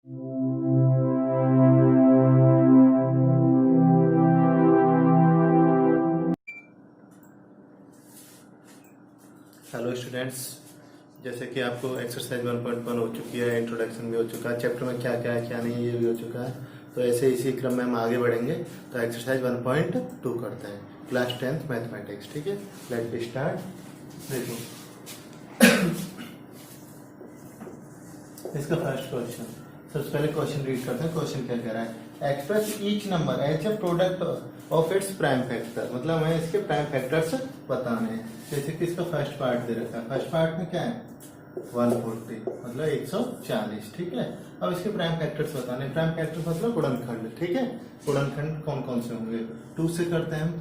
Hello students, जैसे कि आपको एक्सरसाइज 1.1 हो चुकी है, इंट्रोडक्शन भी हो चुका है, चैप्टर में क्या क्या है क्या नहीं ये भी हो चुका है। तो ऐसे इसी क्रम में हम आगे बढ़ेंगे। तो एक्सरसाइज 1.2 करते हैं, क्लास 10th मैथमेटिक्स। ठीक है, लेट बी स्टार्ट। देखो इसका फर्स्ट क्वेश्चन, सबसे पहले क्वेश्चन रीड करते हैं। क्वेश्चन क्या कह रहा है? Express each number as a product of its prime factor. मतलब हमें इसके प्राइम फैक्टर्स बताने हैं। जैसे कि इसका फर्स्ट पार्ट दे रखा है। फर्स्ट पार्ट में क्या है? 140 मतलब 140। ठीक है, अब इसके प्राइम फैक्टर्स बताने। प्राइम फैक्टर मतलब गुणनखंड। ठीक है, गुणनखंड कौन कौन से होंगे? 2 से करते हैं हम,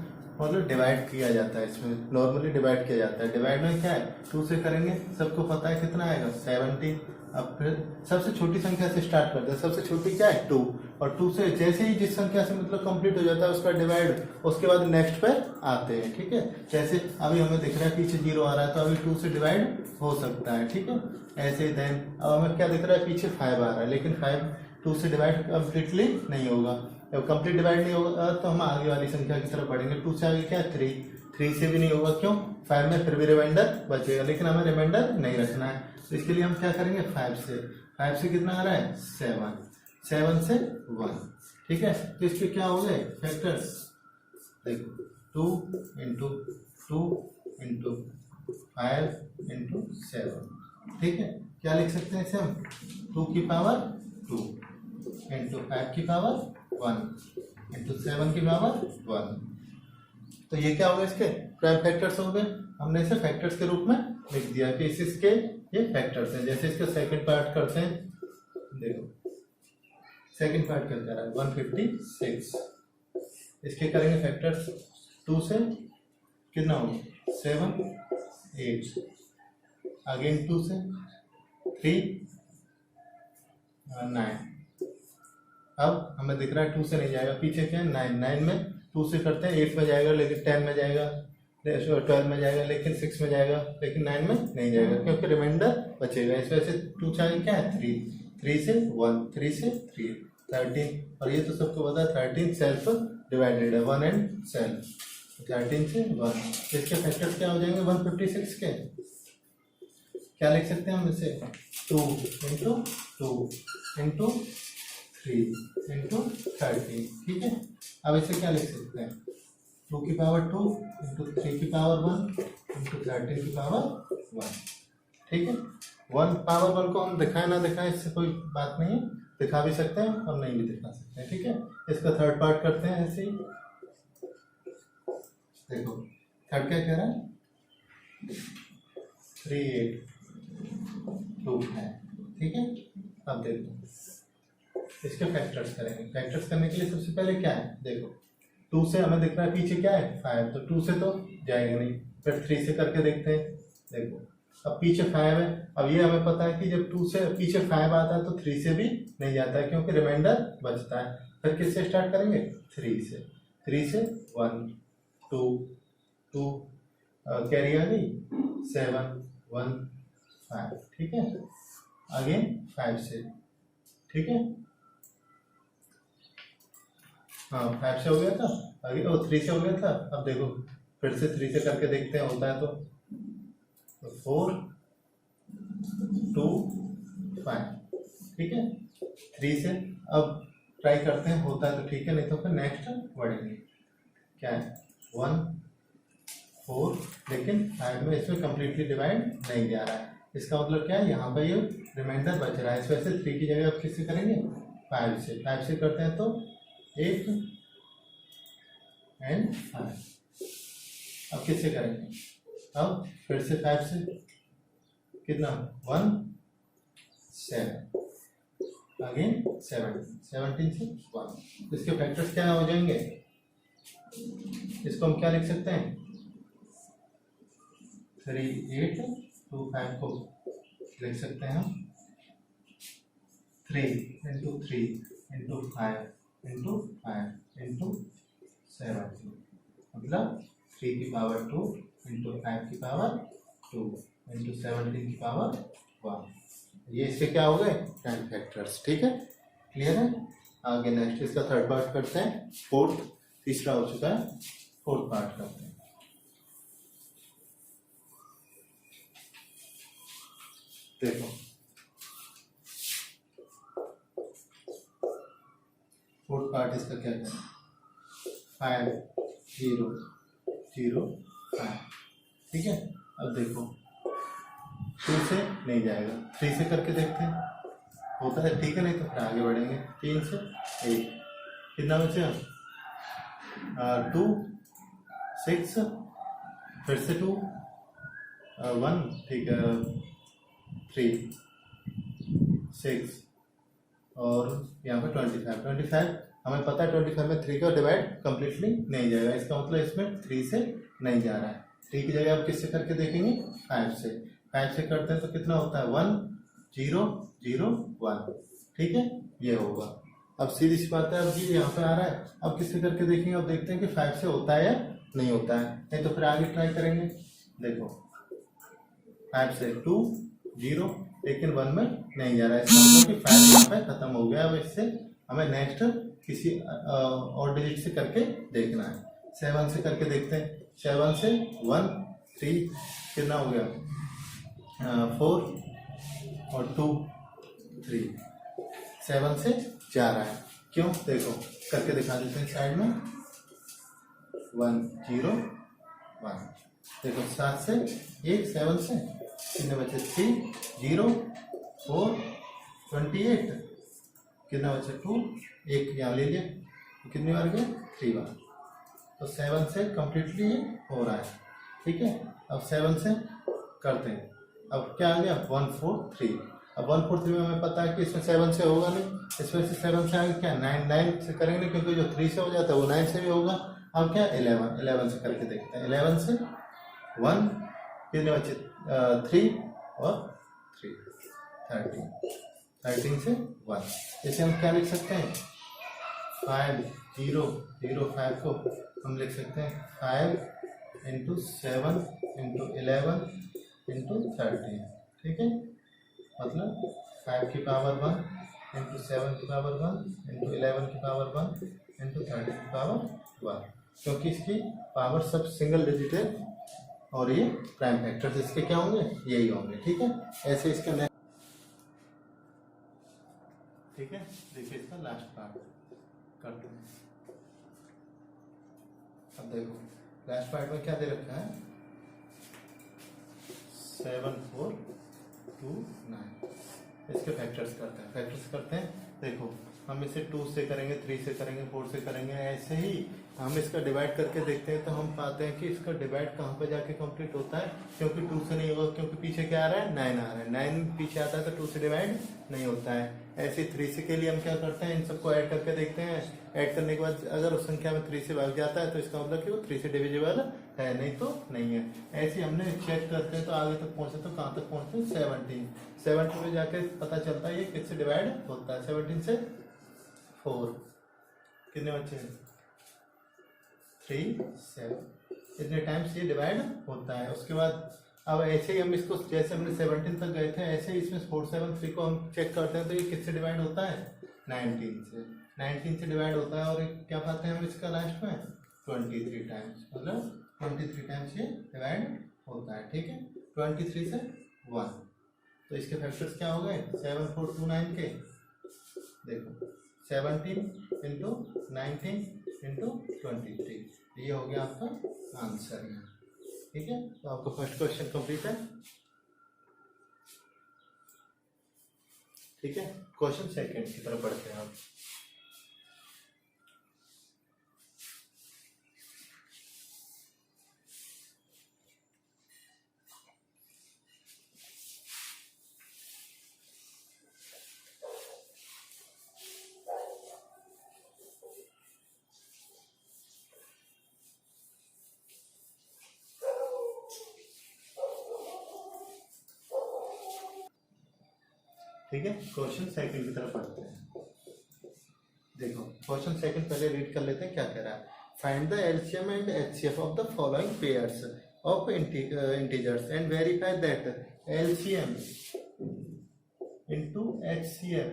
मतलब डिवाइड किया जाता है। इसमें नॉर्मली डिवाइड किया जाता है। डिवाइड में क्या है? 2 से करेंगे, सबको पता है कितना आएगा? 70। अब फिर सबसे छोटी संख्या से स्टार्ट करते हैं। सबसे छोटी क्या है? 2। और 2 से जैसे ही जिस संख्या से मतलब कंप्लीट हो जाता है उसका डिवाइड, उसके बाद नेक्स्ट पर आते हैं। ठीक है, जैसे अभी हमें दिख रहा है पीछे 0 आ रहा है तो अभी 2 से डिवाइड हो सकता है। ठीक है, ऐसे ही देन अब हमें क्या दिख रहा है? पीछे 5 आ रहा है, लेकिन 5 2 से डिवाइड कम्प्लीटली नहीं होगा। जब कंप्लीट डिवाइड नहीं होगा तो हम आगे वाली संख्या की तरफ बढ़ेंगे। 2 से आगे क्या है? 3। 3 से भी नहीं होगा, क्यों? 5 में फिर भी रिमाइंडर बचेगा, लेकिन हमें रिमाइंडर नहीं रखना है। तो इसके लिए हम क्या करेंगे? 5 से कितना आ रहा है? 7। 7 से 1। ठीक है, तो इसके क्या हो गए फैक्टर्स? देखो 2 इंटू 2 इंटू 5 इंटू 7। ठीक है, क्या लिख सकते हैं इसे हम? 2 की पावर 2 इंटू 5 की पावर 1 इंटू 7 की पावर 1। तो ये क्या हो गया? इसके प्राइम फैक्टर्स हो गए। हमने इसे फैक्टर्स के रूप में लिख दिया कि इसके ये फैक्टर्स हैं। जैसे इसका सेकंड पार्ट करते हैं। देखो सेकंड पार्ट क्या कह रहा है? 156। इसके करेंगे फैक्टर्स। 2 से कितना होगा? 7 8। अगेन 2 से 3 9। अब हमें दिख रहा है 2 से नहीं जाएगा, पीछे क्या है? 9। 9 में 2 से करते हैं, 8 में जाएगा, लेकिन 10 में जाएगा, 12 में जाएगा, लेकिन 6 में जाएगा, लेकिन 9 में नहीं जाएगा, क्योंकि रिमाइंडर बचेगा। इस वजह से 2 चाहे क्या है? 3। 3 से 1, 3 से 3 13। और ये तो सबको पता है 13 सेल्फ डिवाइडेड है, 1 एंड सेल्फ। 13 से 1। इसके फैक्टर्स क्या हो जाएंगे? 156 के क्या लिख सकते हैं हम इसे? 2 इंटू 2 इंटू 3 इंटू 13। ठीक है, अब इसे क्या लिख सकते हैं? 2 की पावर 2 इंटू 3 की पावर 1 इंटू 13 की पावर 1। ठीक है, 1 पावर 1 को हम दिखाएं ना दिखाएं इससे कोई बात नहीं है, दिखा भी सकते हैं और नहीं भी दिखा सकते हैं। ठीक है, इसका थर्ड पार्ट करते हैं ऐसे ही। देखो थर्ड क्या कह रहा है? 3 8 2 है। ठीक है, अब देखो इसके फैक्टर्स करेंगे। फैक्टर्स करने के लिए सबसे पहले क्या है? देखो 2 से हमें दिख रहा है पीछे क्या है? 5, तो 2 से तो जाएगा नहीं। फिर 3 से करके देखते हैं। देखो अब पीछे 5 है। अब ये हमें पता है कि जब 2 से पीछे 5 आता है तो 3 से भी नहीं जाता है, क्योंकि रिमाइंडर बचता है। फिर किससे स्टार्ट करेंगे? 3 से। 3 से 1 2 2 कैरी आ गई, 7 1 5। ठीक है, अगेन 5 से। ठीक है, हाँ 5 से हो गया था, आगे 3 से हो गया था। अब देखो फिर से 3 से करके देखते हैं होता है तो 4 2 5। ठीक है, 3 से अब ट्राई करते हैं, होता है तो ठीक है, नहीं तो फिर नेक्स्ट बढ़ेंगे। क्या है? 1 4, लेकिन 5 में इसमें कम्प्लीटली डिवाइड नहीं जा रहा है। इसका मतलब क्या है? यहाँ पर ये रिमाइंडर बच रहा है। इस वजह से 3 की जगह अब किससे करेंगे? 5 से। 5 से करते हैं तो 8 एंड 5। अब किससे करेंगे? अब फिर से 5 से कितना? 1 7 अगेन 17 से 1। इसके फैक्टर्स क्या हो जाएंगे? इसको हम क्या लिख सकते हैं? 3 8 2 5 को लिख सकते हैं हम 3 इंटू 3 इंटू 5 इंटू 5 इंटू 7, मतलब 3 की पावर 2 इंटू 5 की पावर 2 इंटू 17 की पावर 1। ये इसके क्या हो गए, प्राइम फैक्टर्स। ठीक है, क्लियर है। आगे नेक्स्ट इसका थर्ड पार्ट करते हैं, फोर्थ, तीसरा हो चुका है, फोर्थ पार्ट करते हैं। देखो फोर्थ पार्ट इसका क्या है, 5 0 0 5। ठीक है, अब देखो 2 से नहीं जाएगा, 3 से करके देखते हैं, होता है ठीक है, नहीं तो फिर आगे बढ़ेंगे। 3 से 1, कितना बचा, 2 6, फिर से 2 1, ठीक है, 3 6 और यहाँ पे 25 हमें पता है 25 में 3 का डिवाइड कंप्लीटली नहीं जाएगा, इसका मतलब इसमें 3 से नहीं जा रहा है। 3 की जगह आप किससे करके देखेंगे, 5 से। 5 से करते हैं तो कितना होता है, 1 0 0 1। ठीक है, ये होगा। अब सीधी सी बात है, अब ये यहाँ पे आ रहा है, अब किससे करके देखेंगे, अब देखते हैं कि 5 से होता है या नहीं होता है, नहीं तो फिर आगे ट्राई करेंगे। देखो 5 से 2 0, लेकिन 1 में नहीं जा रहा है, इसका मतलब कि 5 यहाँ पे खत्म हो गया। अब इससे हमें नेक्स्ट किसी और डिजिट से करके देखना है। 7 से करके देखते हैं, 7 से 1 3, कितना हो गया, 4 और 2 3, 7 से जा रहा है, क्यों, देखो करके दिखा देते हैं साइड में, 1 0 1। देखो 7 से 1, 7 से कितने बचे, 3 0 4 28, कितना बचे, 2 1 यहाँ ले लिया, कितनी बार गया, 3 बार। तो 7 से कम्प्लीटली हो रहा है। ठीक है, अब 7 से करते हैं, अब क्या आ गया, 1 4 3। अब 1 4 3 में हमें पता है कि इसमें 7 से होगा नहीं, इसमें से 7 से आगे क्या, 9 से करेंगे, क्योंकि जो 3 से हो जाता है वो 9 से भी होगा। अब क्या, 11 से करके देखते हैं, 11 से 1, कितने बचे, 3 और 3 13 से 1। जैसे हम क्या लिख सकते हैं, 5 0 0 5 को हम लिख सकते हैं 5 इंटू 7 इंटू 11 इंटू 13। ठीक है, मतलब 5 की पावर 1 इंटू 7 की पावर 1 इंटू 11 की पावर 1 इंटू 13 की पावर 1, क्योंकि इसकी पावर सब सिंगल डिजिट है और ये प्राइम फैक्टर्स इसके क्या होंगे, यही होंगे। ठीक है, ऐसे इसका नेक्स्ट। ठीक है, देखिए इसका लास्ट पार्ट करते हैं। अब देखो लास्ट पार्ट में क्या दे रखा है, 7 4 2 9। इसके फैक्टर्स करते हैं। देखो हम इसे 2 से करेंगे, 3 से करेंगे, 4 से करेंगे, ऐसे ही हम इसका डिवाइड करके देखते हैं तो हम पाते हैं कि इसका डिवाइड कहाँ पे जाके कंप्लीट होता है, क्योंकि 2 से नहीं होगा, क्योंकि पीछे क्या आ रहा है, 9 आ रहा है, 9 पीछे आता है तो 2 से डिवाइड नहीं होता है। ऐसे 3 से के लिए हम क्या करते हैं, इन सबको ऐड करके देखते हैं। ऐड करने के बाद अगर उस संख्या में 3 से भाग जाता है तो इसका मतलब कि वो 3 से डिविजिबल है, नहीं तो नहीं है। ऐसे हमने चेक करते हैं तो आगे तक पहुंचे, तो कहाँ तक पहुंचते हैं, 17 में जाके पता चलता है ये किससे डिवाइड होता है, 17 से 4, कितने बच्चे, 3 7, इतने टाइम्स ये डिवाइड होता है। उसके बाद अब ऐसे ही हम इसको, जैसे हमने 17 तक गए थे, ऐसे ही इसमें 4 7 3 को हम चेक करते हैं तो ये किससे डिवाइड होता है, 19 से डिवाइड होता है। और क्या पाते हैं हम इसका लास्ट में, 23 टाइम्स, मतलब 23 टाइम्स ये डिवाइड होता है। ठीक है, 23 से 1, तो इसके फैक्टर्स क्या हो गए, 7 4 2 9 के, देखो 17 इंटू 19 इंटू 23, ये हो गया आपका आंसर यहाँ। ठीक है, तो आपका फर्स्ट क्वेश्चन कंप्लीट है। ठीक है, क्वेश्चन सेकंड की तरफ बढ़ते हैं आप। ठीक है, क्वेश्चन सेकंड की तरफ पढ़ते हैं। देखो क्वेश्चन सेकंड पहले रीड कर लेते हैं, क्या कह रहा है, find the LCM and HCF of the following pairs of integers and verify that LCM HCF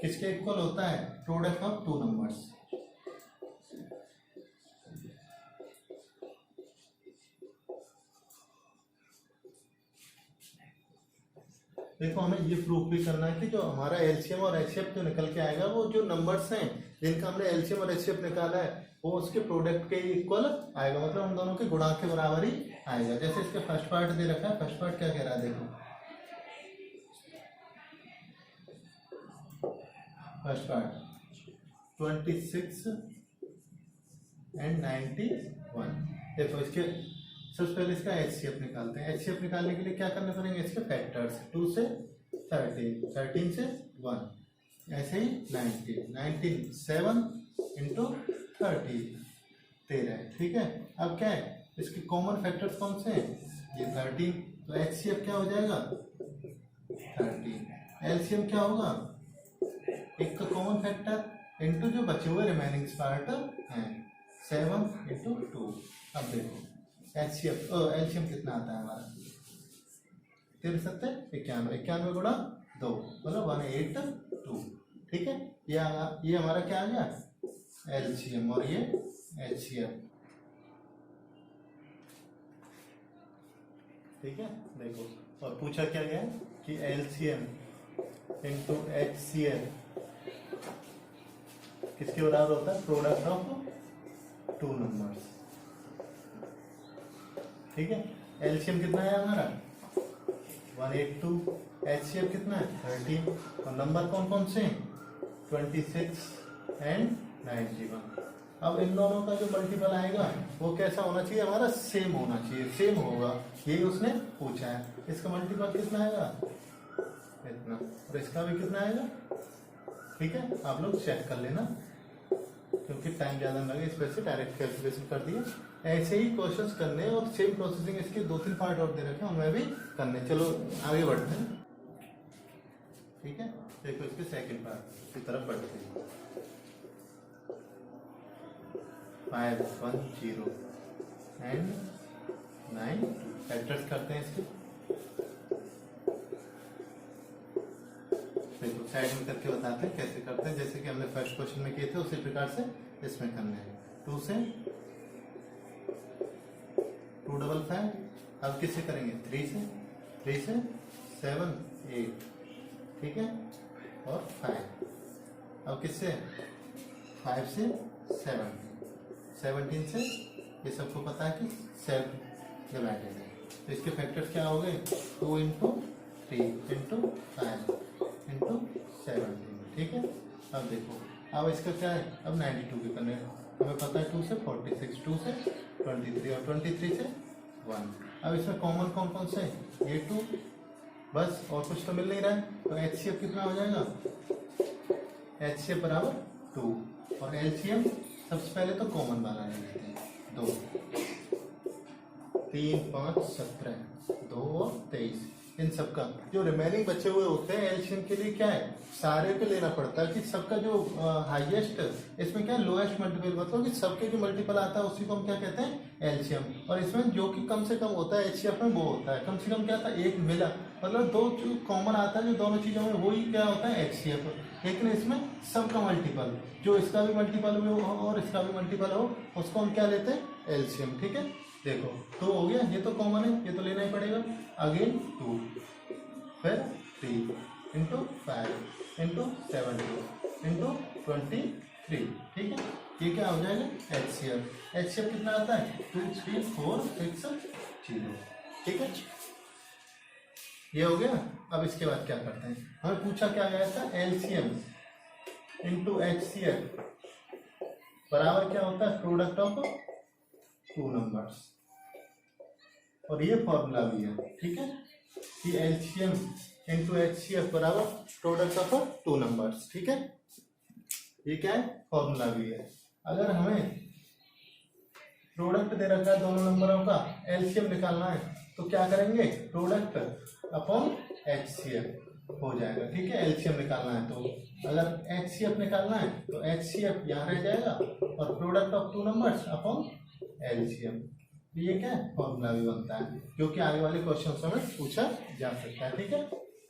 किसके इक्वल होता है? Product of two numbers. देखो हमें ये प्रूफ भी करना है कि जो हमारा एलसीएम और एचसीएफ जो निकल के आएगा वो जो नंबर्स हैं जिनका हमने एलसीएम और एचसीएफ निकाला है वो उसके प्रोडक्ट के इक्वल आएगा, मतलब हम दोनों के गुणा के बराबर ही आएगा। जैसे इसके फर्स्ट पार्ट दे रखा है, फर्स्ट पार्ट क्या कह रहा है देखो, फर्स्ट पार्ट 26 एंड 91। देखो इसके सबसे पहले इसका एचसीएफ निकालते हैं। एचसीएफ निकालने के लिए क्या करने पड़ेंगे? इसके फैक्टर्स 2 से 13, 13 से 1, ऐसे ही 19 7 इंटू 30 13। ठीक है, अब क्या है इसके कॉमन फैक्टर्स कौन से हैं? ये 13, तो एचसीएफ क्या हो जाएगा? 13। एलसीएम क्या होगा? एक तो कॉमन फैक्टर इंटू जो बचे हुए रिमेनिंग पार्ट हैं 7 इंटू 2। अब देखो एचसीएफ एलसीएम कितना आता है हमारा? 93 91 गुणा 2 मतलब 182। ठीक है, ये हमारा क्या आ गया? एलसीएम और ये एचसीएफ। ठीक है, देखो और पूछा क्या गया कि एलसीएम इंटू एचसीएफ किसके बराबर होता है? Product of two numbers. ठीक है, एलसीएम कितना है हमारा? 182, एचसीएफ कितना है? 13, और नंबर कौन कौन से हैं? 26 एंड 91। अब इन दोनों का जो मल्टीपल आएगा वो कैसा होना चाहिए? हमारा सेम होना चाहिए, सेम होगा, यही उसने पूछा है। इसका मल्टीपल कितना आएगा? इतना, और इसका भी कितना आएगा? ठीक है, आप लोग चेक कर लेना क्योंकि टाइम ज्यादा लगे, इस वजह से डायरेक्ट कैलकुलेशन कर दिए। ऐसे ही क्वेश्चंस करने और सेम प्रोसेसिंग इसके 2-3 पार्ट और दे रखे हैं उनमें भी करने। चलो आगे बढ़ते हैं। ठीक है, देखो इसके सेकंड पार्ट की तरफ बढ़ते हैं। 510 एंड 9 फैक्टर्स करते हैं इसके। देखो साइड में करके बताते हैं कैसे करते हैं, जैसे कि हमने फर्स्ट क्वेश्चन में किए थे उसी प्रकार से इसमें करना है। 2 से 255, अब किससे करेंगे? 3 से 7 8। ठीक है, और 5, अब किससे? 5 से 17 से, ये सबको पता है कि 7 डिवाइडेड है, तो इसके फैक्टर्स क्या हो गए? 2 इंटू 3 इंटू 5 इंटू 17। ठीक है, अब देखो अब इसका क्या है? अब 92 के करने हमें पता है 2 से 46, 2 से 23 और 23 से 1। अब इसमें कॉमन कौन कौन से? ये 2 बस, और कुछ तो मिल नहीं रहा है, तो एचसीएफ कितना हो जाएगा? एचसीएफ बराबर 2, और एलसीएम सबसे पहले तो कॉमन वाला ले लेते हैं। 2 3 5 17 2 और 23, इन सबका जो रिमेनिंग बचे हुए होते हैं एलसीएम के लिए क्या है? सारे को लेना पड़ता है कि सबका जो हाईएस्ट इसमें क्या लोएस्ट मल्टीपल, मतलब कि सबके जो मल्टीपल आता है उसी को हम क्या कहते हैं? एलसीएम। और इसमें जो कि कम से कम होता है एचसीएफ में वो होता है कम से कम क्या था? एक मिला, मतलब दो जो कॉमन आता है जो दोनों चीजों में वही क्या होता है? एचसीएफ। लेकिन इसमें सबका मल्टीपल, जो इसका भी मल्टीपल हो और इसका भी मल्टीपल हो, उसको हम क्या लेते हैं? एलसीएम। ठीक है, देखो 2 हो गया, ये तो कॉमन है, ये तो लेना ही पड़ेगा। अगेन 2, फिर 3 इंटू 5 इंटू 7 इंटू 23। ठीक है, ये क्या हो जाएगा? एचसीएफ। एचसीएफ कितना आता है? 2 3 4 6 0। ठीक है, ये हो गया। अब इसके बाद क्या करते हैं? हमें पूछा क्या गया था? एलसीएम इंटू एचसीएफ बराबर क्या होता है? प्रोडक्ट ऑफ टू नंबर्स, और ये फॉर्मूला भी है। ठीक है, कि एलसीएम इंटू एचसीएफ बराबर प्रोडक्ट ऑफ टू नंबर्स। ठीक है, ये क्या है? फॉर्मूला भी है। अगर हमें प्रोडक्ट दे रखा है दोनों नंबरों का, एलसीएम निकालना है तो क्या करेंगे? प्रोडक्ट अपॉन एचसीएफ हो जाएगा। ठीक है, एलसीएम निकालना है तो अगर एचसीएफ निकालना है तो एचसीएफ यहाँ रह जाएगा और product of two numbers upon LCM. ये क्या है? फॉर्मूला भी बनता है, क्योंकि आगे वाले क्वेश्चन में पूछा जा सकता है। ठीक है,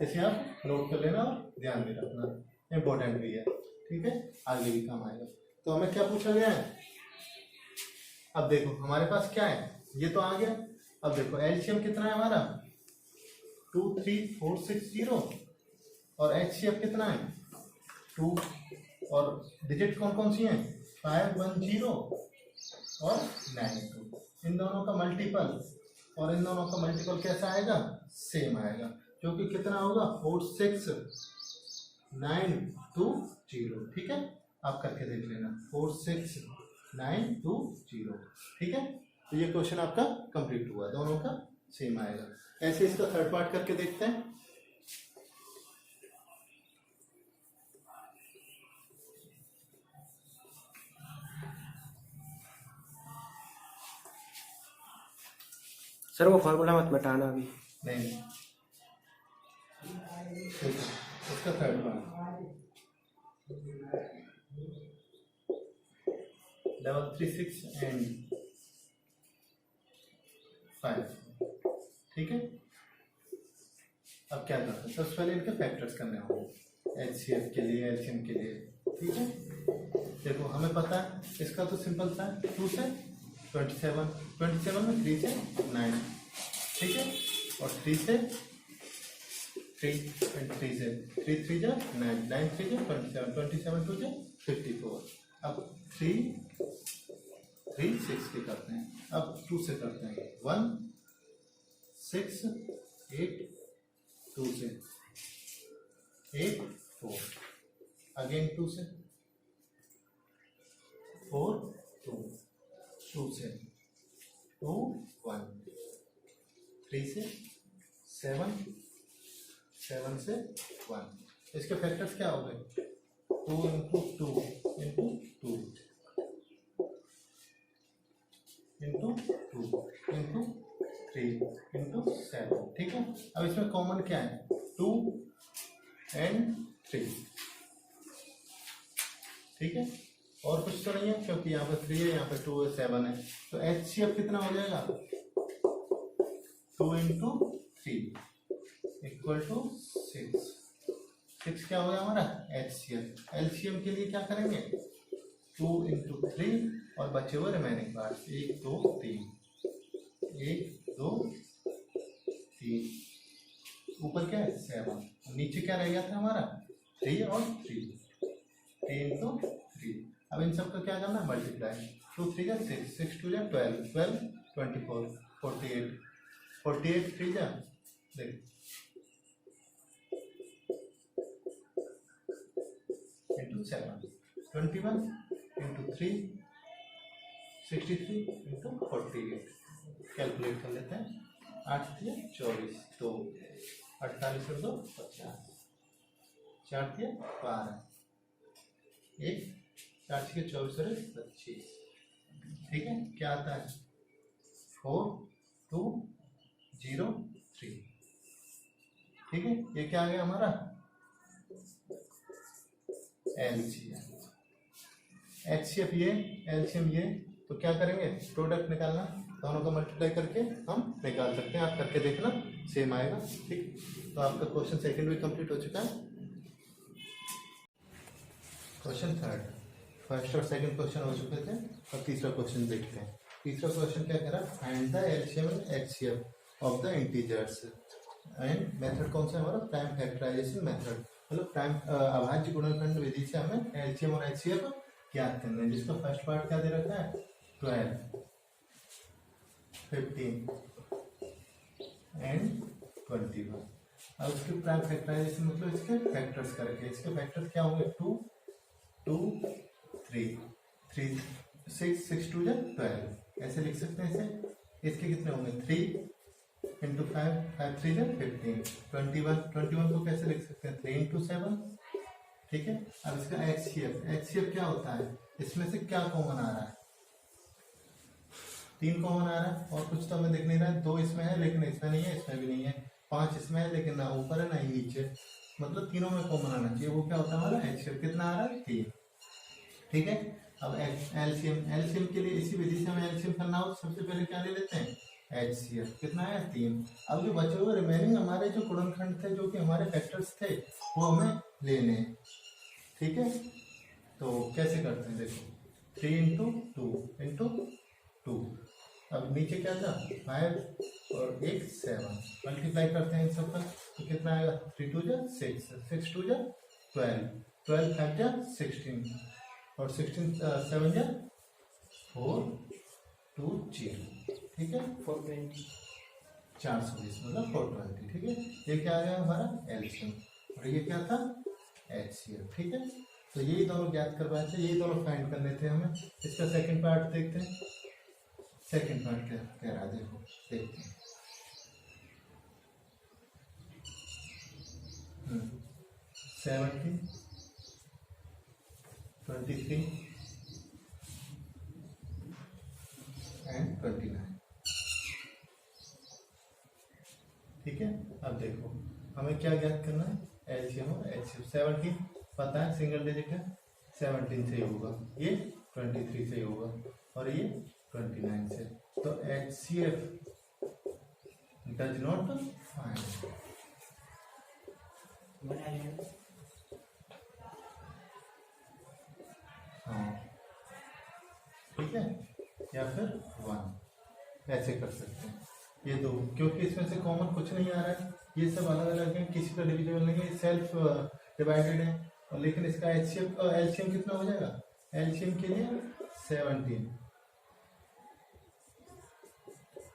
इसे आप नोट कर लेना और ध्यान में रखना, इंपॉर्टेंट भी है, ठीक है, आगे भी काम आएगा। तो हमें क्या पूछा गया है, अब देखो हमारे पास क्या है, ये तो आ गया। अब देखो एलसीएम कितना है हमारा 23460 और एचसीएफ कितना है 2, और डिजिट कौन कौन सी हैं 510 और 92। इन दोनों का मल्टीपल और इन दोनों का मल्टीपल कैसा आएगा, सेम आएगा, जो कि कितना होगा 46920। ठीक है, आप करके देख लेना 46920। ठीक है, तो ये क्वेश्चन आपका कंप्लीट हुआ, दोनों का सेम आएगा। ऐसे इसका थर्ड पार्ट करके देखते हैं। सर वो फॉर्मूला मत मिटाना अभी। नहीं, ठीक है, उसका थर्ड पार्ट 336 and 5। ठीक है, अब क्या करते हैं, सबसे पहले इनके फैक्टर्स करने होंगे एचसीएफ के लिए, एलसीएम के लिए। ठीक है, देखो हमें पता है इसका तो सिंपल था 2 से 27, 27 में 3 से 9। ठीक है, और 3 से 3 एंड 3 से 3 3 जा 9, 9 3 जा 27, 27 2 जा 54। अब 3 3 6 के करते हैं, अब 2 से करते हैं 1 6 8, 2 से 8 4, अगेन 2 से 4 2, 2 से 2 1, 3 से 7, 7 से 1। इसके फैक्टर्स क्या हो गए 2 into 2 into 2 into 2 into 3 into 7। ठीक है, अब इसमें कॉमन क्या है 2 एंड 3। ठीक है, और कुछ तो नहीं है, क्योंकि यहाँ पर 3 है, यहाँ पर 2 है, 7 है। तो एचसीएफ कितना हो जाएगा 2 इंटू 3 इक्वल टू 6। 6 क्या हो गया हमारा एचसीएफ। एलसीएम के लिए क्या करेंगे 2 इंटू 3 और बचे हुए रिमेनिंग पार्ट 1 2 3, 1 2 3, ऊपर क्या है 7, नीचे क्या रह गया था हमारा 3 और 3, 3 इंटू 3। अब इन सबका क्या करना है मल्टीप्लाई, 2 3 जा 6, 6 2 जा 12, 12 24, 48, 48 3 जा देख इंटू 7, 21 इंटू 3, 63 इंटू 48। कैलकुलेट कर लेते हैं, 8 3 24, 2 48 और 2 50, 4 3 12, 1 4 6 24 और 25। ठीक है, क्या आता है 4 2 0 3। ठीक है, ये क्या आ गया हमारा एलसीएम। एचसीएफ ये, एलसीएम ये, तो क्या करेंगे प्रोडक्ट निकालना, दोनों का मल्टीप्लाई करके हम निकाल सकते हैं, आप करके देखना सेम आएगा। ठीक, तो आपका क्वेश्चन सेकंड भी कंप्लीट हो चुका है। क्वेश्चन थर्ड, फर्स्ट और सेकंड क्वेश्चन हो चुके थे, और तीसरा क्वेश्चन देखते हैं। तीसरा क्वेश्चन क्या कह रहा है, find the LCM and HCF of the integers and method कौन सा है हमारा प्राइम फैक्टराइजेशन मेथड, मतलब प्राइम अभाज्य गुणनखंड विधि से हमें एलसीएम और एचसीएफ ज्ञात करना है, जिसका फर्स्ट पार्ट क्या दे रखा है 12 15 एंड 21। अब उसके प्राइम फैक्टराइजेशन मतलब इसके फैक्टर्स करके, इसके फैक्टर्स क्या होंगे 2 2 3 3 6 6 2 जा 12, ऐसे लिख सकते हैं इसे। इसके कितने होंगे 3 इंटू 5 5 3 जा 15, 21 को कैसे लिख सकते हैं 3 इंटू 7। ठीक है, अब इसका एचसीएफ, एचसीएफ क्या होता है, इसमें से क्या कॉमन आ रहा है 3 कॉमन आ रहा है, और कुछ तो हमें दिख नहीं रहा है, 2 इसमें है लेकिन इसमें नहीं है, इसमें भी नहीं है, 5 इसमें है लेकिन ना ऊपर है ना ही नीचे, मतलब तीनों में कॉमन आना चाहिए। वो क्या होता है हमारा एचसीएफ, कितना आ रहा है 3। ठीक है, अब एलसीएम, एलसीएम के लिए इसी विधि से हमें एलसीएम करना हो, सबसे पहले क्या ले लेते हैं HCF कितना है 3। अब जो बचे हुए रिमेनिंग हमारे जो गुणनखंड थे जो कि हमारे फैक्टर्स थे वो हमें लेने हैं। ठीक है, तो कैसे करते हैं देखो 3 इंटू टू इंटू टू। अब नीचे क्या था 5 और 1 7 मल्टीप्लाई करते हैं इन सब का तो कितना आएगा 3 2 जा 6 6 2 जा 12 12 5 जा 16 और 16 7 जा 4 2 0। ठीक है 420। 420 मतलब 420। ठीक है, ये क्या आ गया हमारा एलसीएम और ये क्या था एचसीएफ। ठीक है, तो यही दोनों ज्ञात करवाए थे, यही दोनों फाइंड करने थे हमें। इसका सेकंड पार्ट देखते हैं। सेकंड पार्ट क्या कह रहा है देखो देखते हैं। 70 23 एंड 29। ठीक है, अब देखो हमें क्या ज्ञात करना है एलसीएम और एचसीएफ। 17 पता है सिंगल डिजिट है 17 से ही होगा, ये 23 से ही होगा और ये 29 से। तो एचसीएफ डज नॉट फाइंड। हाँ ठीक है, या फिर 1 ऐसे कर सकते हैं ये दो, क्योंकि इसमें से कॉमन कुछ नहीं आ रहा है, ये सब अलग अलग है, किसी का डिविजिबल नहीं है, सेल्फ डिवाइडेड है। और लेकिन इसका एचसीएफ एलसीएम कितना हो जाएगा, एलसीएम के लिए 17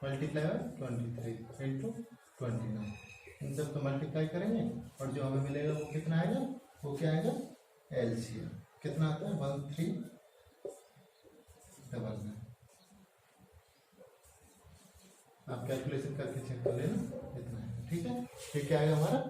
मल्टीप्लाई बाय 23 इंटू 29। इन सब को मल्टीप्लाई करेंगे और जो हमें मिलेगा वो कितना आएगा, वो क्या आएगा एलसीएम कितना आता है 1399। आप कैलकुलेशन करके चेक कर लेना इतना है। ठीक है, ये क्या आएगा हमारा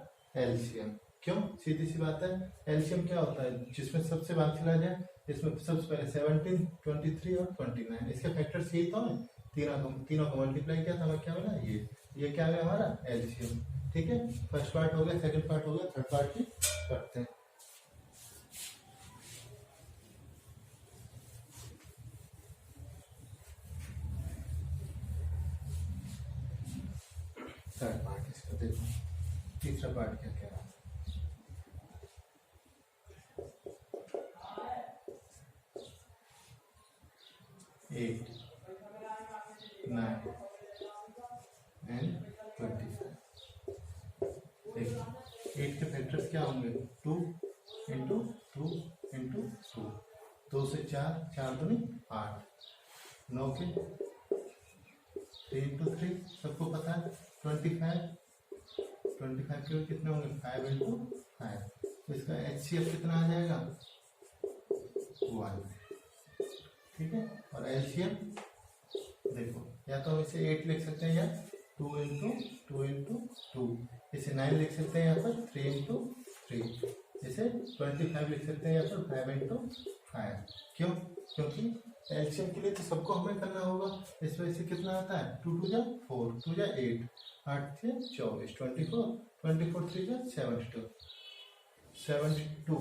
एलसीएम। क्यों, सीधी सी बात है, एलसीएम क्या होता है जिसमें सबसे बात चला जाए, इसमें सबसे पहले 17 23 और 29 इसके फैक्टर्स यही तो है, तीनों को मल्टीप्लाई किया था हमें क्या मिला ये क्या है हमारा एलसीएम। ठीक है, फर्स्ट पार्ट हो गया, सेकंड पार्ट हो गया, थर्ड पार्ट भी करते हैं। थर्ड पार्ट इसका देखो, तीसरा पार्ट क्या कह रहा है 8 9 एंड 25। देखो 8 के फैक्टर्स क्या होंगे 2 इंटू 2 इंटू 2, 2 से 4 4 दूनी 8, 9 के 3 इंटू 3 सबको पता है 25 के कितने होंगे 5 इंटू 5। तो इसका एचसीएफ कितना आ जाएगा 1। ठीक है, और एलसीएम देखो या तो हम इसे 8 लिख सकते हैं या 2 इंटू 2 इंटू 2, इसे 9 लिख सकते हैं यहाँ पर 3 इंटू 3, इसे 25 लिख सकते हैं यहाँ पर 5 इंटू 5। क्यों, क्योंकि एलसीएम के लिए तो सबको हमें करना होगा। इस वजह से कितना आता है 2 2 जा 4 2 जा 8 8 से 24 24 3 जा 72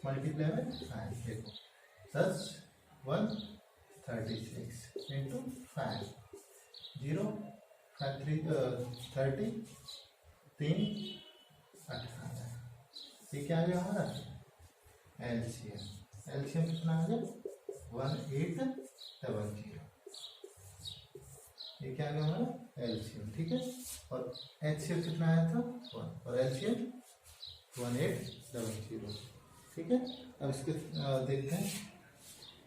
मल्टीप्लाई बाय 5 देखो 10 1 36 इंटू 5 0 5 3 30 3 18। ये क्या आ गया हमारा एलसीएम। एलसीएम कितना आ गया 1800। ये क्या आ गया हमारा एलसीएम। ठीक है, और एचसीएफ कितना आया था 1 और एलसीएम 1800। ठीक है, अब इसके देखते हैं।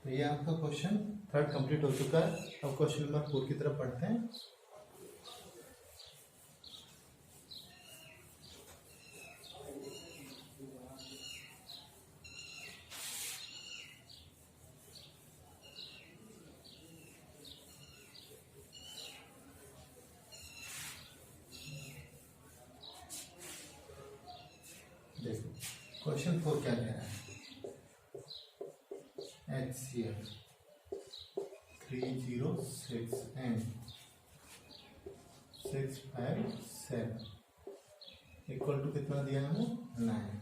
तो ये आपका क्वेश्चन थर्ड कंप्लीट हो चुका है। अब क्वेश्चन नंबर 4 की तरफ पढ़ते हैं। देखो क्वेश्चन 4 क्या कह रहा है, HCF 306 and 657 इक्वल टू कितना दिया हमें 9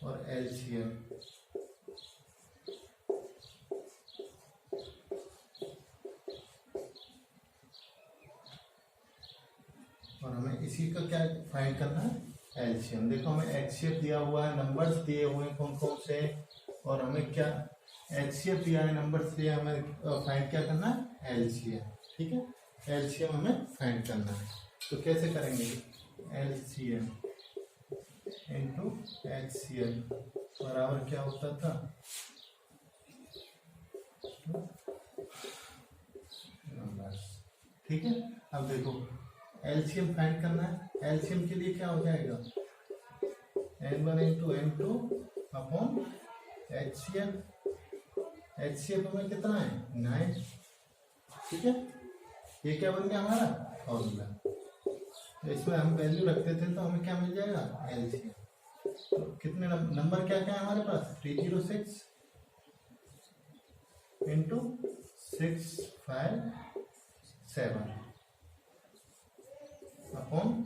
और LCM फाइंड करना है एलसीएम। देखो हमें एचसीएफ दिया हुआ है, नंबर्स दिए हुए हैं कौन कौन से, और हमें क्या एचसीएफ दिया है, नंबर्स दिए, हमें फाइंड क्या करना है एलसीएम। ठीक है, एलसीएम हमें फाइंड करना है। तो कैसे करेंगे, एलसीएम इंटू एचसीएफ बराबर क्या होता था, नंबर्स। ठीक है, अब देखो एलसीएम फाइंड करना है, एलसीएम के लिए क्या हो जाएगा, n1 into n2 upon HCF. HCF हमें कितना है 9। ठीक है, ये क्या बन गया हमारा फॉर्मूला। तो इसमें हम वैल्यू रखते थे तो हमें क्या मिल जाएगा एलसीएम। तो कितने नंबर क्या क्या है हमारे पास, 306 इंटू 657 अपॉन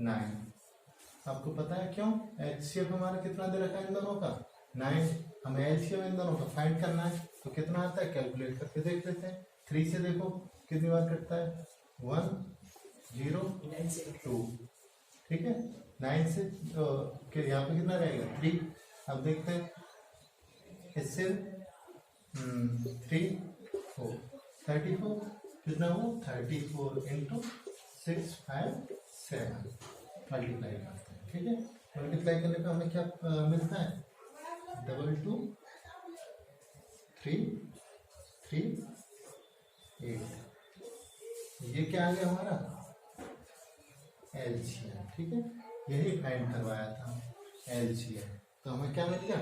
9। आपको पता है क्यों, एचसीएफ हमारा कितना दे रखा है इन दोनों का 9, हमें एलसीएम इन दोनों का फाइंड करना है। तो कितना आता है कैलकुलेट करके देख लेते हैं। 3 से देखो कितनी बार कटता है, 1 0 2। ठीक है, 9 से यहाँ पे कितना रहेगा 3। अब देखते हैं इससे 3 4 34 कितना हो 34 इंटू 657 मल्टीप्लाई करते हैं। ठीक है, मल्टीप्लाई करने पे हमें क्या मिलता है 22 3 3 8। ये क्या आ गया हमारा एलसीएम। ठीक है, यही फाइंड करवाया था एलसीएम। तो हमें क्या मिल गया,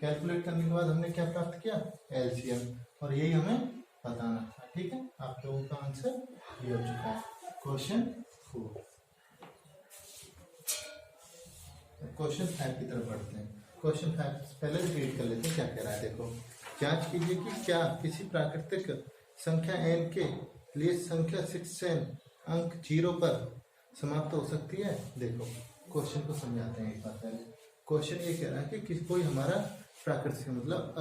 कैलकुलेट करने के बाद हमने क्या प्राप्त किया एलसीएम, और यही हमें बताना था। ठीक है, आप लोगों का आंसर ये हो चुका है। क्वेश्चन 4। क्वेश्चन 5 की तरफ बढ़ते हैं। क्वेश्चन 5 पहले रीड कर लेते हैं क्या कह रहा है। देखो, जांच कीजिए कि क्या किसी प्राकृतिक संख्या n के लिए संख्या 6 अंक 0 पर समाप्त हो सकती है। देखो क्वेश्चन को समझाते हैं एक बार पहले। क्वेश्चन ये कह रहा है कि कोई हमारा प्राकृतिक मतलब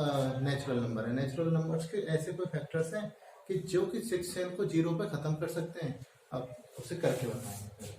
नेचुरल नंबर है, नेचुरल नंबर्स के ऐसे कोई फैक्टर्स हैं कि जो कि 6 को 0 पे खत्म कर सकते हैं। अब उसे करके बताएंगे।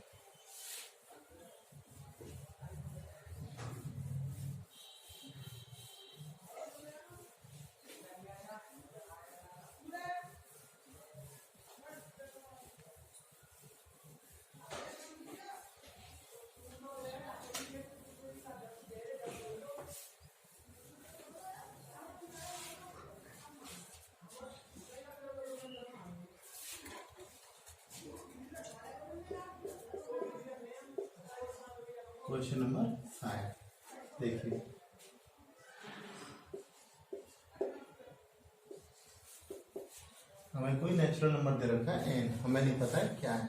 क्वेश्चन नंबर 5 देखिए, हमें कोई नेचुरल नंबर दे रखा है n, हमें नहीं पता है क्या है,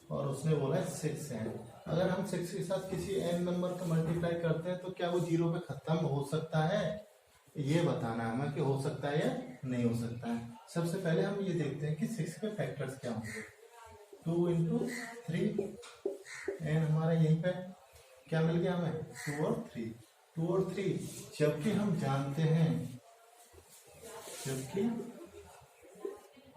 और उसने बोला है 6n। अगर हम 6 के साथ किसी n नंबर का मल्टीप्लाई करते हैं तो क्या वो 0 पे खत्म हो सकता है, ये बताना है हमें कि हो सकता है या नहीं हो सकता है। सबसे पहले हम ये देखते हैं कि 6 के फैक्टर्स क्या होंगे। 2 इंटू 3 n हमारा यहीं पे क्या मिल गया हमें 2 और 3। 2 और 3 जबकि हम जानते हैं, जबकि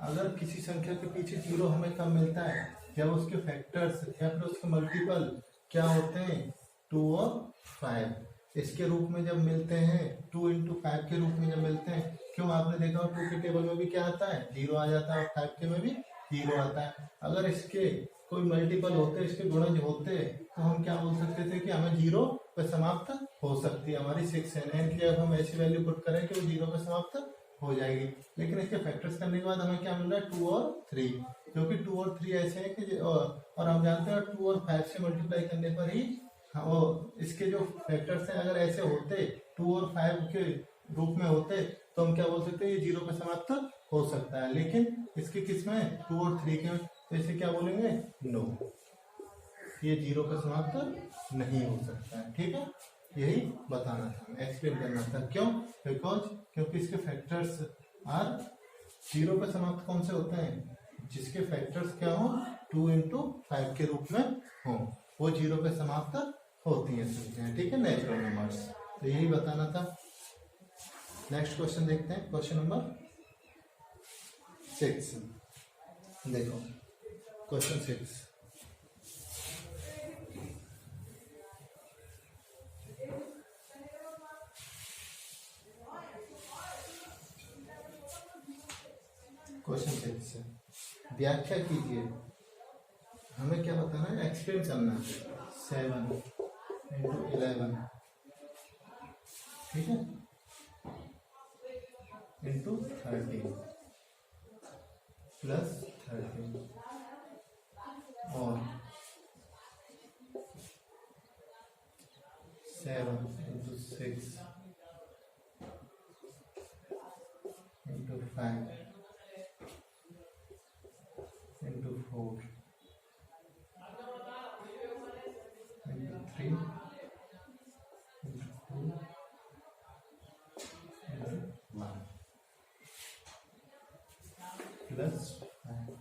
अगर किसी संख्या के पीछे 0 हमें कब मिलता है, जब उसके फैक्टर्स या फिर उसके मल्टीपल क्या होते हैं 2 और 5 इसके रूप में जब मिलते हैं, 2 इंटू 5 के रूप में जब मिलते हैं। क्यों, आपने देखा 2 के टेबल में भी क्या आता है 0 आ जाता है, और 5 के में भी 0 आता है। अगर इसके कोई मल्टीपल होते, इसके गुणज होते, तो हम क्या बोल सकते थे कि हमें 0 पे समाप्त हो सकती है हमारी 6n की। अब हम ऐसी वैल्यू पुट करें कि वो 0 पे समाप्त हो जाएगी। लेकिन इसके फैक्टर्स करने के बाद हमें क्या मिल रहा है 2 और 3, क्योंकि 2 और 3 ऐसे हैं कि और हम जानते हैं 2 और 5 से मल्टीप्लाई करने पर ही वो इसके जो फैक्टर्स हैं अगर ऐसे होते 2 और 5 के रूप में होते तो हम क्या बोल सकते हैं ये 0 पे समाप्त हो सकता है। लेकिन इसके किस में 2 और 3 के, तो इसे क्या बोलेंगे नो, ये 0 पे समाप्त नहीं हो सकता है। ठीक है, यही बताना था, एक्सप्लेन करना था। क्यों, बिकॉज क्योंकि इसके फैक्टर्स आर 0 पे समाप्त कौन से होते हैं, जिसके फैक्टर्स क्या हो 2 इंटू 5 के रूप में हो, वो 0 पे समाप्त होती है संख्याएं। ठीक है, नेचुरल नंबर्स। तो यही बताना था। नेक्स्ट क्वेश्चन देखते हैं, क्वेश्चन नंबर 6। देखो क्वेश्चन 6, 6 व्याख्या कीजिए, हमें क्या बताना है, एक्सप्लेन करना है। 7 इंटू 11, ठीक है, इंटू 13 प्लस 13 और 7 into 6 into 5 into 4 into 3 into 2 into 1 plus 5।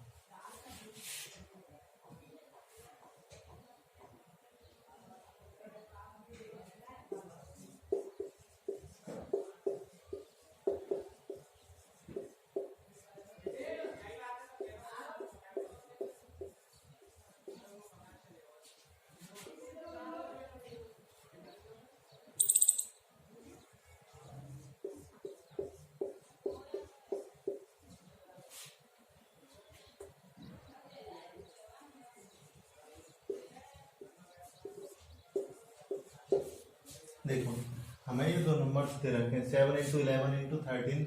देखो हमें ये दो नंबर्स दे रखे हैं, 7 इंटू 11 इंटू 13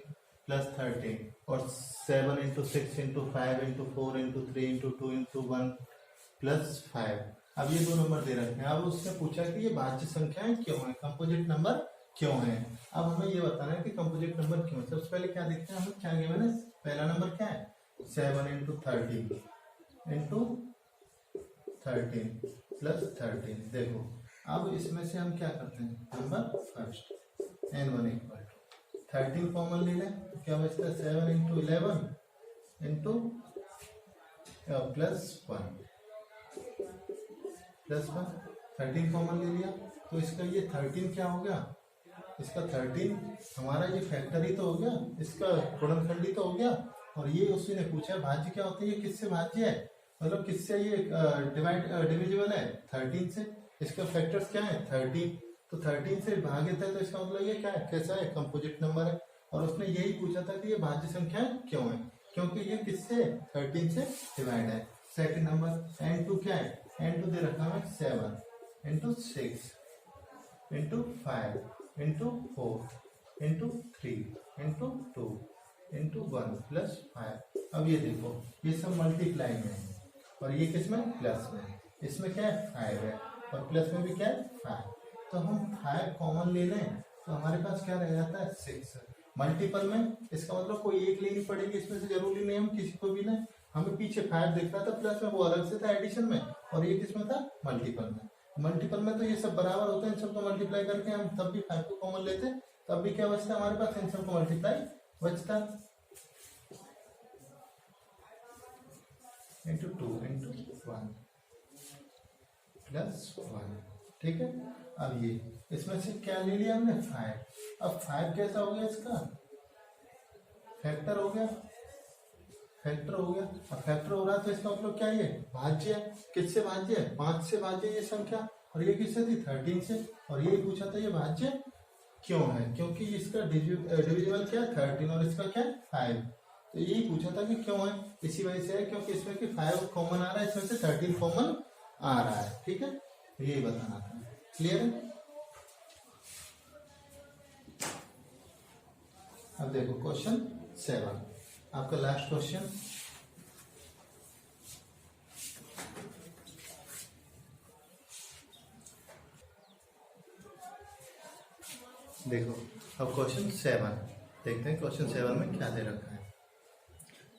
प्लस 13 और 7 into 6 into 5 into 4 into 3 into 2 into 1 plus 5। अब ये दो नंबर दे रखे हैं। अब उसने पूछा कि ये भाज्य संख्याएं क्यों है, कंपोजिट नंबर क्यों है। अब हमें ये बताना है कि कंपोजिट नंबर क्यों है। सबसे पहले क्या देखते हैं, हमें क्या गिवन है, पहला नंबर क्या है, 7 इंटू 30 इंटू 13 प्लस 13। देखो अब इसमें से हम क्या करते हैं, number first n1 equal to 13 common ले लें तो क्या बचता है, 7 इंटू 11 इंटू प्लस 1 13 कॉमन ले लिया तो इसका ये 13 क्या हो गया, इसका 13 हमारा ये फैक्टर ही तो हो गया, इसका गुणनखंड ही तो हो गया। और ये उसी ने पूछा भाज्य क्या होता है, ये किससे भाज्य है, मतलब किससे ये डिविजिबल है, 13 से। इसका फैक्टर्स क्या है, 30, तो 13 से भागित है तो इसका मतलब ये क्या है, कैसा है, कंपोजिट नंबर है। और उसने यही पूछा था कि ये भाज्य संख्या क्यों है, क्योंकि ये किससे 13 से डिवाइड है। सेकंड नंबर n2 क्या है, n2 दे रखा है 7 into 6 into 5 into 4 into 3 into 2 into 1 plus 5। अब ये देखो ये सब मल्टीप्लाई में है और ये किसमें, प्लस में। इसमें क्या है, 5 है और प्लस में भी क्या है, 5। तो हम 5 कॉमन ले लें तो हमारे पास क्या रह जाता है, 6। मल्टीपल में इसका मतलब कोई एक लेनी पड़ेगी, इसमें से जरूरी नहीं हम किसी को भी लें। हमें पीछे 5 दिख रहा था प्लस में, वो अलग से था एडिशन में, और ये किसमें था, मल्टीपल में। मल्टीपल में तो ये सब बराबर होते हैं, इन सबको मल्टीप्लाई करके हम तब भी 5 को कॉमन लेते, तब भी क्या बचता है हमारे पास, इन सबको मल्टीप्लाई बचता इंटू 2 इंटू 1 प्लस 1, ठीक है। अब ये इसमें से क्या ले लिया हमने, 5। अब 5 कैसा हो गया, इसका फैक्टर हो गया, फैक्टर हो गया। अब फैक्टर हो रहा है तो इसका मतलब क्या, ये भाज्य है। किससे भाज्य है, 5 से भाज्य ये संख्या, और ये किससे थी, 13 से। और ये पूछा था ये भाज्य क्यों है, क्योंकि इसका डिविजिबल क्या है, 13 और इसका क्या है, 5। तो यही पूछा था कि क्यों है, इसी वजह से है क्योंकि इसमें कि 5 कॉमन आ रहा है, इसमें से 13 कॉमन आ रहा है, ठीक है। यही बताना था, क्लियर है। अब देखो क्वेश्चन 7 आपका लास्ट क्वेश्चन। देखो अब क्वेश्चन 7 देखते हैं, क्वेश्चन 7 में क्या दे रखा है।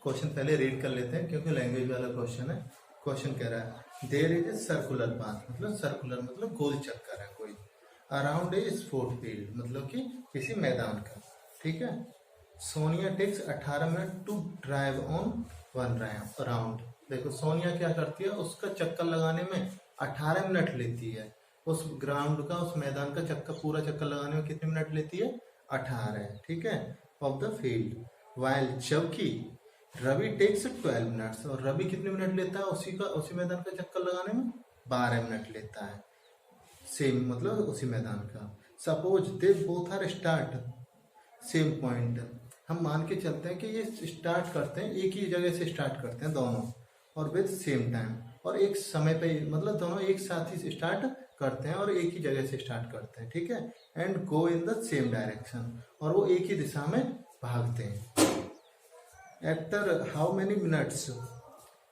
क्वेश्चन पहले रीड कर लेते हैं क्योंकि लैंग्वेज वाला क्वेश्चन है। क्वेश्चन कह रहा है there is a circular path, मतलब सर्कुलर मतलब गोल चक्कर है कोई, अराउंड ए स्पोर्ट फील्ड मतलब कि किसी मैदान का, ठीक है। Sonia takes 18 minute to drive on 1 round. देखो सोनिया क्या करती है, उसका चक्कर लगाने में 18 मिनट लेती है। उस ग्राउंड का, उस मैदान का चक्कर, पूरा चक्कर लगाने में कितने मिनट लेती है, 18, ठीक है, ऑफ द फील्ड। वाइल जबकि रवि टेक्स 12 मिनट्स, और रवि कितने मिनट लेता है उसी मैदान का चक्कर लगाने में, 12 मिनट लेता है, सेम मतलब उसी मैदान का। Suppose they both are start same point, हम मान के चलते हैं कि ये स्टार्ट करते हैं एक ही जगह से स्टार्ट करते हैं दोनों, और विद सेम टाइम, और एक समय पे, मतलब दोनों एक साथ ही स्टार्ट करते हैं और एक ही जगह से स्टार्ट करते हैं, ठीक है। And go in the same direction, और वो एक ही दिशा में भागते हैं। After how many minutes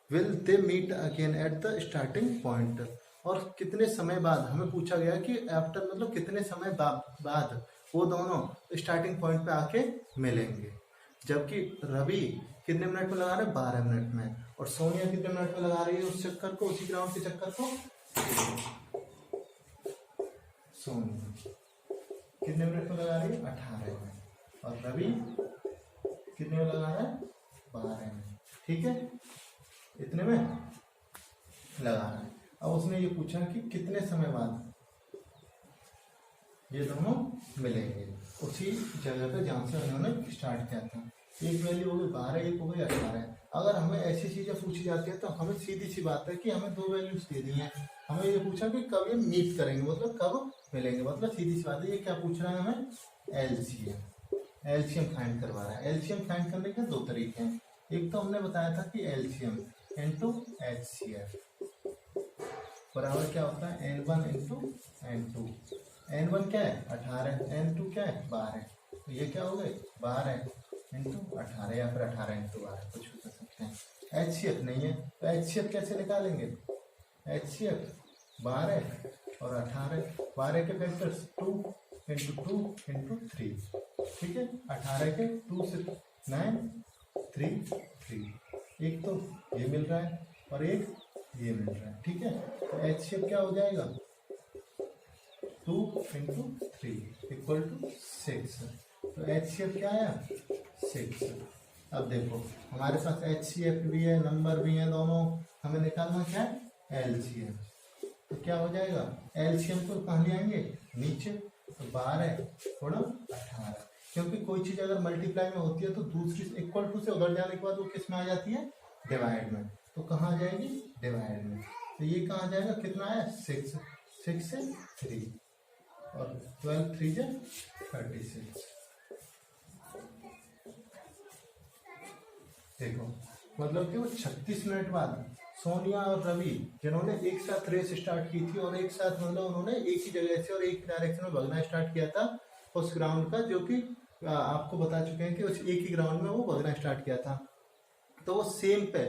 will they meet again at the starting point, और कितने समय बाद, हमें पूछा गया कि आफ्टर मतलब कितने समय बाद वो दोनों स्टार्टिंग पॉइंट पे आके मिलेंगे। जबकि रवि कितने मिनट में लगा रहे हैं, 12 मिनट में, और सोनिया कितने मिनट में लगा रही है उस चक्कर को, उसी ग्राउंड के चक्कर को। सोनिया कितने मिनट में लगा रही है, 18 में, और रवि कितने में लगा रहा है, 12 में, ठीक है, इतने में लगा रहा है। अब उसने ये पूछा कि कितने समय बाद ये दोनों मिलेंगे उसी जगह पे जहां से उन्होंने स्टार्ट किया था। एक वैल्यू हो गई 12, एक हो गई 18। अगर हमें ऐसी चीजें पूछी जाती है तो हमें सीधी सी बात है कि हमें 2 वैल्यूज दे दी हैं, हमें ये पूछा कि कब ये मीट करेंगे, मतलब कब मिलेंगे, मतलब सीधी सी बात है। ये क्या पूछ रहा है हमें, एलसीएम फाइंड करवा रहा है। एलसीएम फाइंड करने के 2 तरीके हैं। एक तो हमने बताया था कि एलसीएम इनटू एचसीएफ बराबर क्या होता है, N1 इंटू N2। N1 क्या है, 18, N2 क्या है, 12। तो ये क्या हो गए, 12 इंटू 18, या फिर 18 इंटू 12, कुछ भी कर सकते हैं। एचसीएफ नहीं है तो एचसीएफ कैसे निकालेंगे, एचसीएफ 12 और 18, 12 के फैक्टर्स 2 इंटू 2 इंटू 3, ठीक है। 18 के 2 से 9, 3, 3, एक तो ये मिल रहा है और एक ये मिल रहा है, ठीक है। तो एचसीएफ क्या हो जाएगा, 2 इंटू 3 इक्वल टू 6। तो एचसीएफ क्या आया, 6। अब देखो हमारे पास एचसीएफ भी है, नंबर भी है दोनों, हमें निकालना क्या है, एलसीएम। तो क्या हो जाएगा, एलसीएम को कहाँ ले आएंगे, नीचे। तो 12 थोड़ा 18, क्योंकि कोई चीज अगर मल्टीप्लाई में होती है तो दूसरी इक्वल टू से उधर जाने के बाद वो किस में आ जाती है, डिवाइड में। तो कहाँ आ जाएगी, डिवाइड में। तो ये कहाँ जाएगा, कितना है, 6, 6 से 3, और 12 3 से 36। देखो मतलब कि वो 36 मिनट बाद सोनिया और रवि जिन्होंने एक साथ रेस स्टार्ट की थी और एक साथ मतलब उन्होंने एक ही जगह से और एक डायरेक्शन में भागना स्टार्ट किया था उस ग्राउंड का, जो कि आपको बता चुके हैं कि उस एक ही ग्राउंड में वो भागना स्टार्ट किया था। तो वो सेम पे,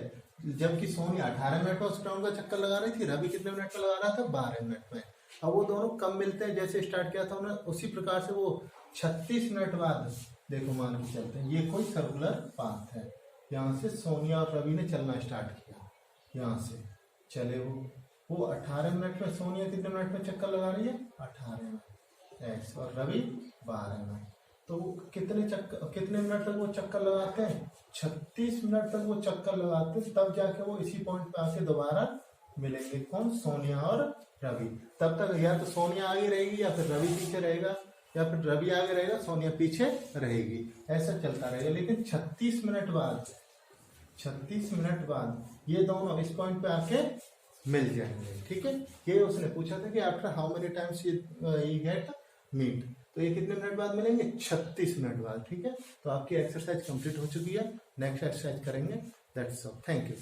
जबकि सोनिया 18 मिनट में उस ग्राउंड का चक्कर लगा रही थी, रवि कितने मिनट में लगा रहा था, 12 मिनट में। अब वो दोनों कब मिलते हैं, जैसे स्टार्ट किया था उन्होंने उसी प्रकार से वो 36 मिनट बाद, देखो मान के चलते हैं ये कोई सर्कुलर पाथ है, यहाँ से सोनिया और रवि ने चलना स्टार्ट किया, यहाँ से चले वो 18 मिनट में, सोनिया कितने मिनट में चक्कर लगा रही है, 18 में एक्स, और रवि 12 में। तो कितने मिनट तक वो चक्कर लगाते हैं, 36 मिनट तक वो चक्कर लगाते हैं, तब जाके वो इसी पॉइंट पे आके दोबारा मिलेंगे। कौन, सोनिया और रवि। तब तक या तो सोनिया आगे रहेगी या फिर रवि पीछे रहेगा, या फिर रवि आगे रहेगा सोनिया पीछे रहेगी, ऐसा चलता रहेगा। लेकिन 36 मिनट बाद ये दोनों इस पॉइंट पे आके मिल जाएंगे, ठीक है। ये उसने पूछा था कि आफ्टर हाउ मेनी टाइम्स ये गेट मीट, तो ये कितने मिनट बाद मिलेंगे, 36 मिनट बाद, ठीक है। तो आपकी एक्सरसाइज कंप्लीट हो चुकी है, नेक्स्ट एक्सरसाइज करेंगे, दैट्स ऑल, थैंक यू।